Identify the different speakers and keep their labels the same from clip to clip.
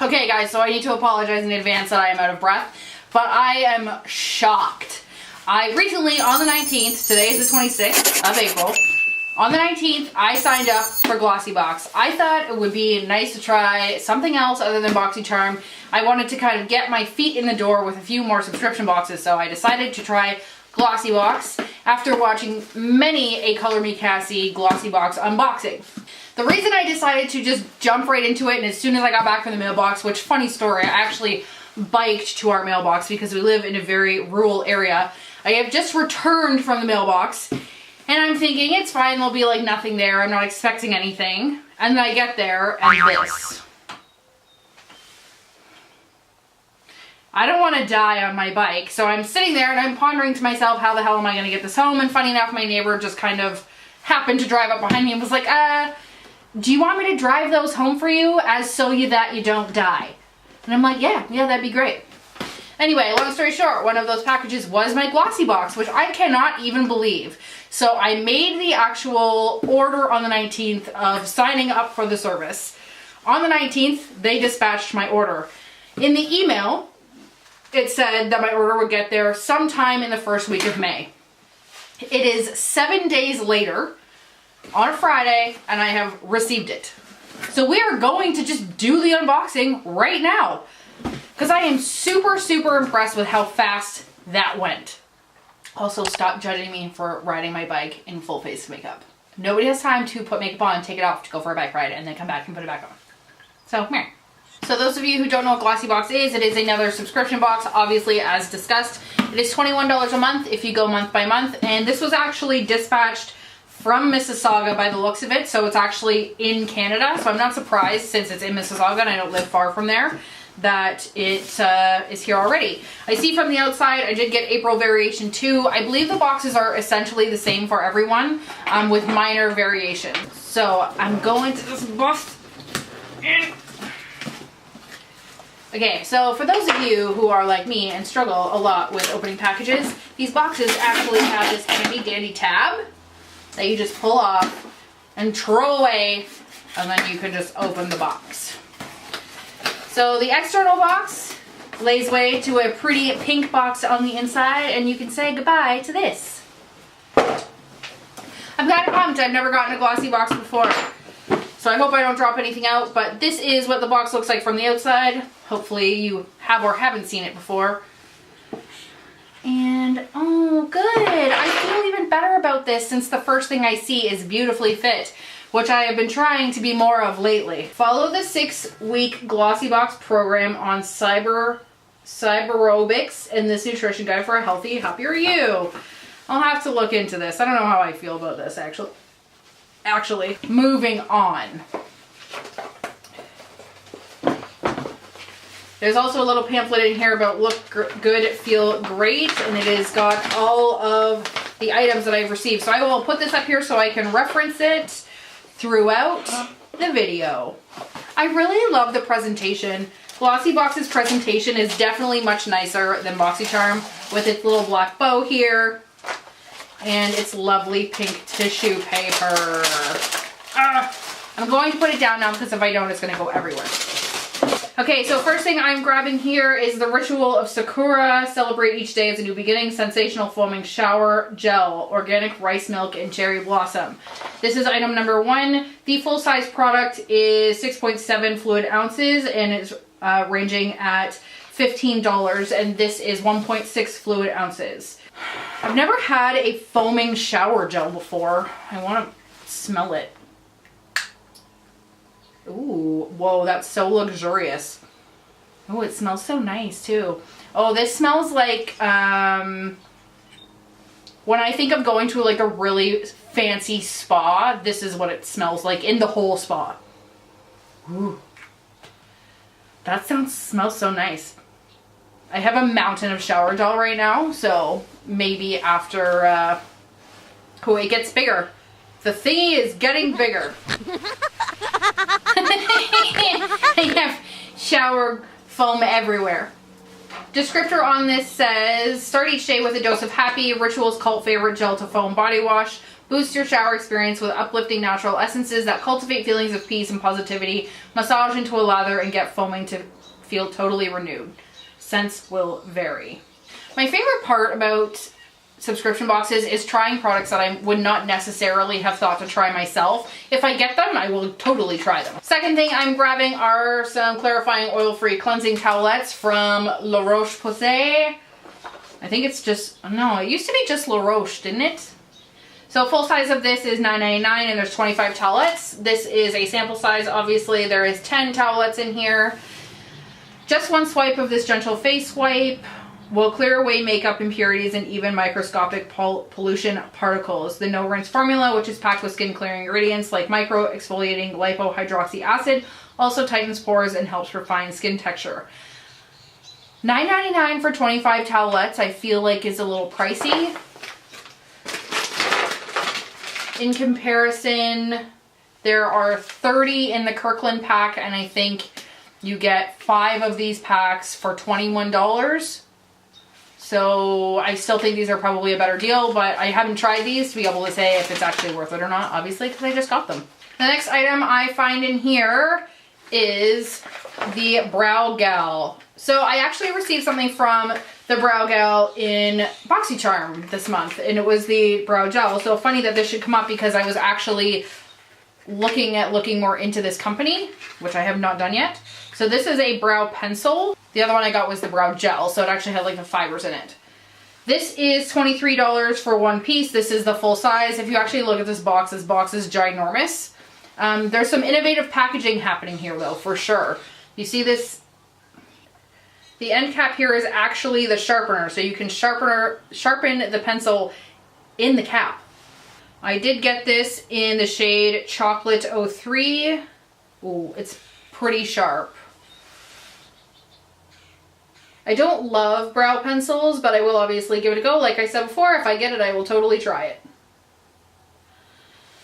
Speaker 1: Okay guys, so I need to apologize in advance that I am out of breath, but I am shocked. I recently, on the 19th, today is the 26th of April, on the 19th, I signed up for Glossybox. I thought it would be nice to try something else other than BoxyCharm. I wanted to kind of get my feet in the door with a few more subscription boxes, so I decided to try Glossybox after watching many a Color Me Cassie Glossybox unboxing. The reason I decided to just jump right into it, and as soon as I got back from the mailbox, which, funny story, I actually biked to our mailbox because we live in a very rural area. I have just returned from the mailbox, and I'm thinking, it's fine, there'll be like nothing there, I'm not expecting anything. And then I get there, and this. I don't want to die on my bike, so I'm sitting there and I'm pondering to myself, how the hell am I going to get this home? And funny enough, my neighbor just kind of happened to drive up behind me and was like, do you want me to drive those home for you that you don't die? And I'm like, yeah, that'd be great. Anyway, long story short, one of those packages was my Glossybox, which I cannot even believe. So I made the actual order on the 19th of signing up for the service. On the 19th, they dispatched my order. In the email, it said that my order would get there sometime in the first week of May. It is 7 days later, on a Friday, and I have received it. So we are going to just do the unboxing right now, because I am super, super impressed with how fast that went. Also, stop judging me for riding my bike in full face makeup. Nobody has time to put makeup on, take it off to go for a bike ride, and then come back and put it back on. So, meh. So those of you who don't know what Glossybox is, it is another subscription box, obviously, as discussed. It is $21 a month if you go month by month, and this was actually dispatched from Mississauga by the looks of it, so it's actually in Canada, so I'm not surprised, since it's in Mississauga and I don't live far from there, that it is here already. I see from the outside, I did get April variation 2. I believe the boxes are essentially the same for everyone, with minor variations. So I'm going to just bust in. Okay, so for those of you who are like me and struggle a lot with opening packages, these boxes actually have this handy dandy tab that you just pull off and throw away, and then you can just open the box. So the external box lays way to a pretty pink box on the inside, and you can say goodbye to this. I'm kind of pumped. I've never gotten a Glossybox before, so I hope I don't drop anything out, but this is what the box looks like from the outside. Hopefully you have or haven't seen it before. And, oh good, I feel even better about this since the first thing I see is beautifully fit, which I have been trying to be more of lately. Follow the 6-week Glossybox program on cyberobics in this nutrition guide for a healthy, happier you. I'll have to look into this. I don't know how I feel about this, actually. Moving on. There's also a little pamphlet in here about look good, feel great, and it has got all of the items that I've received. So I will put this up here so I can reference it throughout the video. I really love the presentation. Glossybox's presentation is definitely much nicer than BoxyCharm, with its little black bow here and its lovely pink tissue paper. I'm going to put it down now because if I don't, it's going to go everywhere. Okay, so first thing I'm grabbing here is the Ritual of Sakura. Celebrate each day as a new beginning. Sensational foaming shower gel. Organic rice milk and cherry blossom. This is item number 1. The full-size product is 6.7 fluid ounces and it's ranging at $15. And this is 1.6 fluid ounces. I've never had a foaming shower gel before. I want to smell it. Ooh, whoa, that's so luxurious. Oh, it smells so nice too. Oh, this smells like, when I think of going to like a really fancy spa, this is what it smells like in the whole spa. Ooh. That smells so nice. I have a mountain of shower gel right now, so maybe after, oh, it gets bigger. The thingy is getting bigger. I have shower foam everywhere. Descriptor on this says, start each day with a dose of happy, Ritual's cult favorite gel to foam body wash. Boost your shower experience with uplifting natural essences that cultivate feelings of peace and positivity. Massage into a lather and get foaming to feel totally renewed. Scents will vary. My favorite part about subscription boxes is trying products that I would not necessarily have thought to try myself. If I get them, I will totally try them. Second thing I'm grabbing are some clarifying oil-free cleansing towelettes from La Roche-Posay. I think it's just, no, it used to be just La Roche, didn't it? So full size of this is $9.99 and there's 25 towelettes. This is a sample size, obviously. There is 10 towelettes in here. Just one swipe of this gentle face wipe will clear away makeup impurities and even microscopic pollution particles. The no rinse formula, which is packed with skin clearing ingredients like micro exfoliating lipohydroxy acid, also tightens pores and helps refine skin texture. $9.99 for 25 towelettes I feel like is a little pricey. In comparison, there are 30 in the Kirkland pack, and I think you get 5 of these packs for $21. So I still think these are probably a better deal, but I haven't tried these to be able to say if it's actually worth it or not, obviously, because I just got them. The next item I find in here is the Brow Gal. So I actually received something from the Brow Gal in BoxyCharm this month, and it was the brow gel. So funny that this should come up because I was actually looking more into this company, which I have not done yet. So this is a brow pencil. The other one I got was the brow gel, so it actually had like the fibers in it. This is $23 for one piece. This is the full size. If you actually look at this box is ginormous. There's some innovative packaging happening here though, for sure. You see this? The end cap here is actually the sharpener, so you can sharpen the pencil in the cap. I did get this in the shade Chocolate 03. Ooh, it's pretty sharp. I don't love brow pencils, but I will obviously give it a go. Like I said before, if I get it, I will totally try it.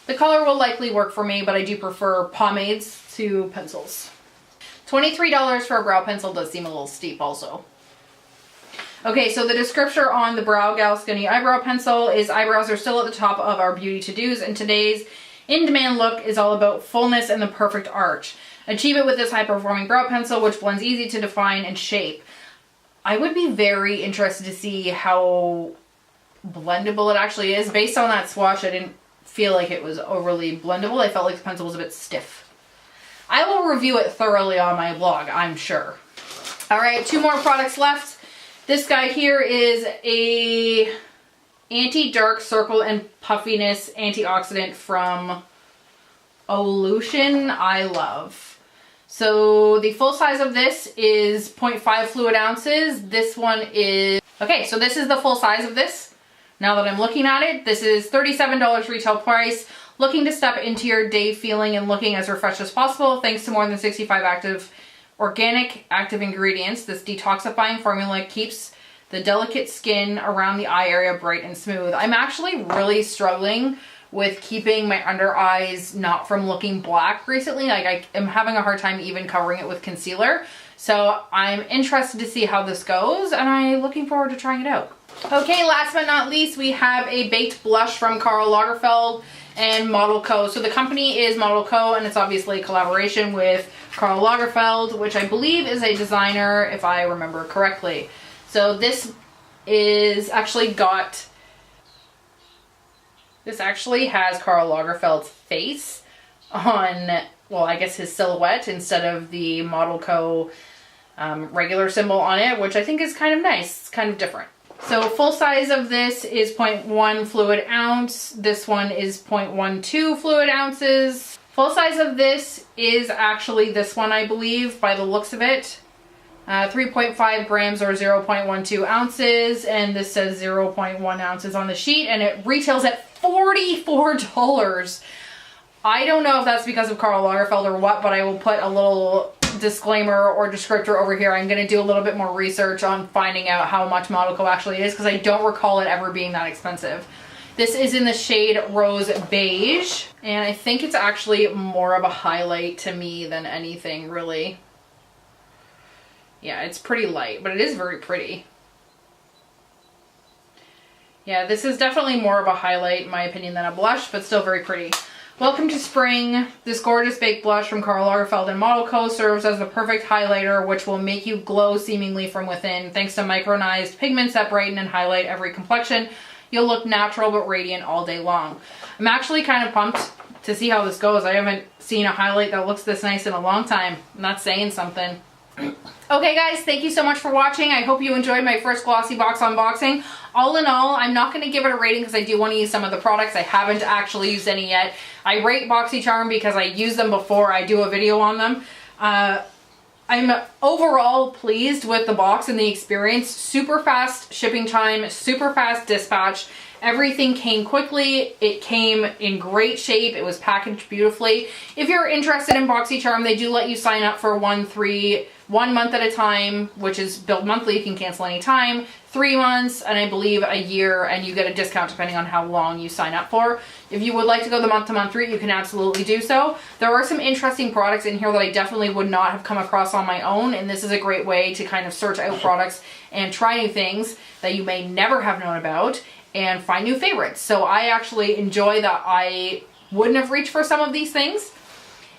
Speaker 1: The color will likely work for me, but I do prefer pomades to pencils. $23 for a brow pencil does seem a little steep also. Okay, so the description on the Brow Gal Skinny Eyebrow Pencil is eyebrows are still at the top of our beauty to-dos, and today's in-demand look is all about fullness and the perfect arch. Achieve it with this high-performing brow pencil, which blends easy to define and shape. I would be very interested to see how blendable it actually is. Based on that swatch, I didn't feel like it was overly blendable. I felt like the pencil was a bit stiff. I will review it thoroughly on my blog, I'm sure. All right, 2 more products left. This guy here is a anti-dark circle and puffiness antioxidant from Olution I Love. So the full size of this is 0.5 fluid ounces. This one is, okay, so this is the full size of this. Now that I'm looking at it, this is $37 retail price. Looking to step into your day feeling and looking as refreshed as possible thanks to more than 65 organic active ingredients. This detoxifying formula keeps the delicate skin around the eye area bright and smooth. I'm actually really struggling with keeping my under eyes not from looking black recently. Like I am having a hard time even covering it with concealer. So I'm interested to see how this goes, and I'm looking forward to trying it out. Okay, last but not least, we have a baked blush from Karl Lagerfeld and Model Co. So the company is Model Co, and it's obviously a collaboration with Karl Lagerfeld, which I believe is a designer, if I remember correctly. So this is actually this actually has Karl Lagerfeld's face on, well, I guess his silhouette instead of the Model Co regular symbol on it, which I think is kind of nice. It's kind of different. So full size of this is 0.1 fluid ounce. This one is 0.12 fluid ounces. Full size of this is actually this one, I believe, by the looks of it. 3.5 grams or 0.12 ounces. And this says 0.1 ounces on the sheet, and it retails at $44. I don't know if that's because of Karl Lagerfeld or what, but I will put a little disclaimer or descriptor over here. I'm going to do a little bit more research on finding out how much Model Co actually is, because I don't recall it ever being that expensive. This is in the shade Rose Beige, and I think it's actually more of a highlight to me than anything, really. Yeah, it's pretty light, but it is very pretty. Yeah, this is definitely more of a highlight, in my opinion, than a blush, but still very pretty. Welcome to Spring. This gorgeous baked blush from Karl Lagerfeld and Model Co. serves as the perfect highlighter, which will make you glow seemingly from within. Thanks to micronized pigments that brighten and highlight every complexion, you'll look natural but radiant all day long. I'm actually kind of pumped to see how this goes. I haven't seen a highlight that looks this nice in a long time. I'm not saying something. Okay guys, thank you so much for watching. I hope you enjoyed my first Glossybox unboxing. All in all, I'm not going to give it a rating because I do want to use some of the products. I haven't actually used any yet. I rate BoxyCharm because I use them before I do a video on them. I'm overall pleased with the box and the experience. Super fast shipping time, super fast dispatch. Everything came quickly. It came in great shape. It was packaged beautifully. If you're interested in BoxyCharm, they do let you sign up for 1 month at a time, which is billed monthly. You can cancel anytime. 3 months, and I believe a year, and you get a discount depending on how long you sign up for. If you would like to go the month-to-month route, you can absolutely do so. There are some interesting products in here that I definitely would not have come across on my own, and this is a great way to kind of search out products and try new things that you may never have known about and find new favorites. So I actually enjoy that I wouldn't have reached for some of these things.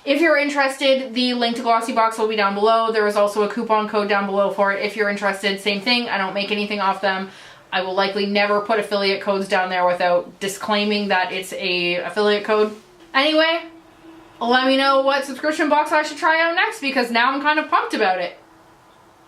Speaker 1: If you're interested, the link to Glossybox will be down below. There is also a coupon code down below for it. If you're interested, same thing. I don't make anything off them. I will likely never put affiliate codes down there without disclaiming that it's a affiliate code. Anyway, let me know what subscription box I should try out next because now I'm kind of pumped about it.